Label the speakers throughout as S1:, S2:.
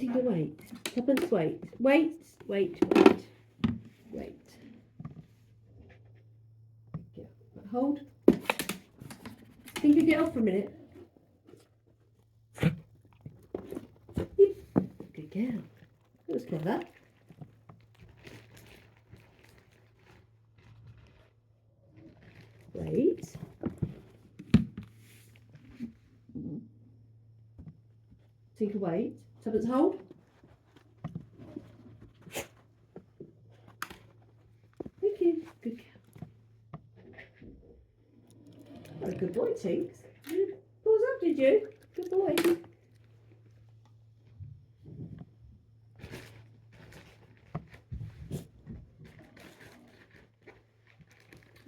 S1: Tinker, wait. Tuppence, wait. Wait, wait, wait. Wait. Yeah. Hold. Tinker, get off for a minute. Good girl. That was clever. Wait. Tinker, wait. Tuppence, hold. Thank you. Good girl. Oh, good boy, Tinks. You pause up, did you? Good boy.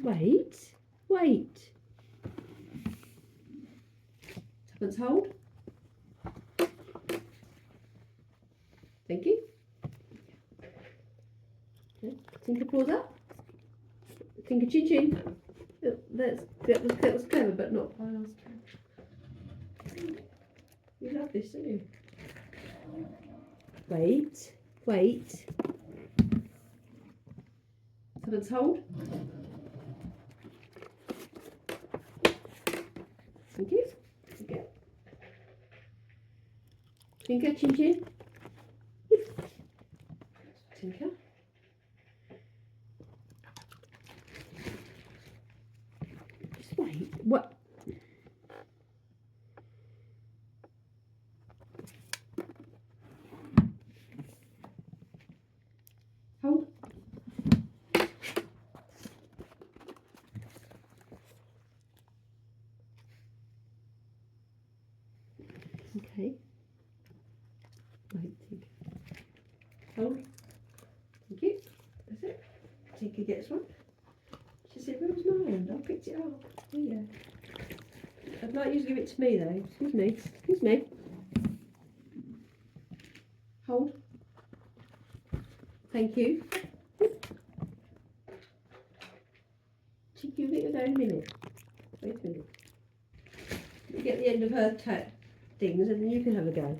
S1: Wait. Wait. Tuppence, hold. Thank you. Okay. Tinker, pause up. Tinker, chin chin. Oh, that was clever, but not fast. You love this, don't you? Wait. Wait. Tuppence, hold. Thank you. Okay. Tinker, chin chin. Tinker. Just wait. What? Hold. Okay. Wait, Tinker. Hold. Thank you. That's it. Tinker gets one. She said, "Where's mine? I picked it up." Oh, yeah. I'd like you to give it to me though. Excuse me. Excuse me. Hold. Thank you. Tinker, give it a minute. Wait a minute. You get the end of her things and then you can have a go.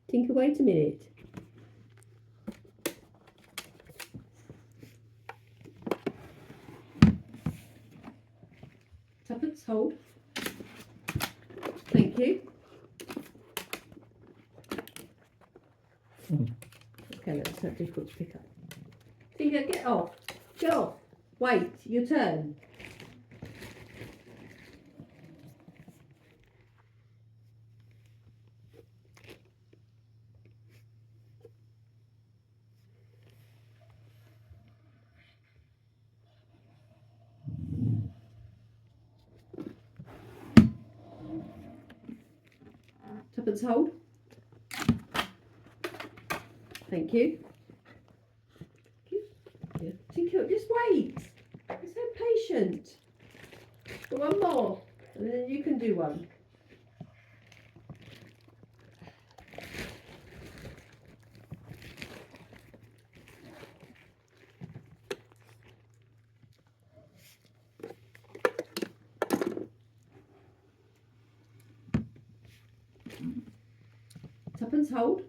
S1: Tinker, wait a minute. Tuppence, hold. Thank you. Okay, that's not difficult to pick up. Tinker, get off. Get off. Wait, your turn. Tuppence, hold. Thank you. Yeah. Tinker, just wait. You're so patient. Got one more, and then you can do one. Tuppence, hold.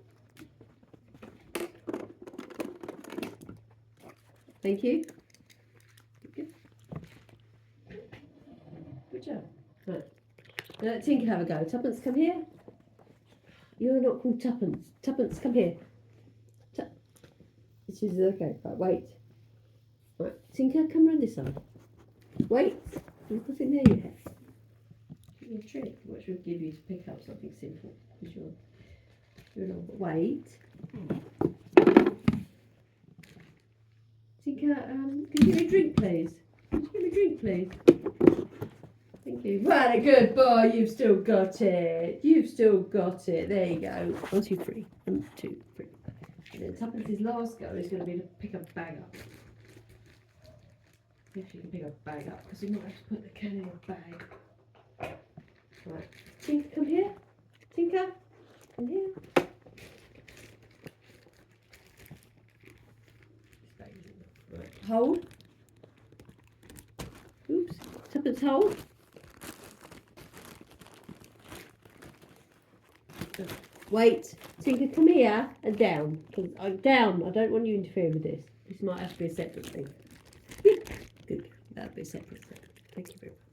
S1: Thank you. Good. Good job. Right. Now let Tinker have a go. Tuppence, come here. You're not called Tuppence. Tuppence, come here. This is okay. Right, wait. Right, Tinker, come round this side. Wait. There's nothing there yet. Give me a trick, which will give you to pick up something simple. Because you're not. Wait. Tinker, can you give me a drink, please? Can you give me a drink, please? Thank you. Well, a good boy. You've still got it. You've still got it. There you go. 1, 2, 3. 1, 2, 3. And then Tuppence's last go is going to be to pick a bag up. If you can pick a bag up, because you might have to put the can in a bag. Right. Tinker, come here. Tinker, come here. Right. Hold. Tuppence, hold. Wait, Tinker, come here and down. Because I'm down. I don't want you interfering with this. This might have to be a separate thing. Good. That'll be a separate thing. Thank you very much.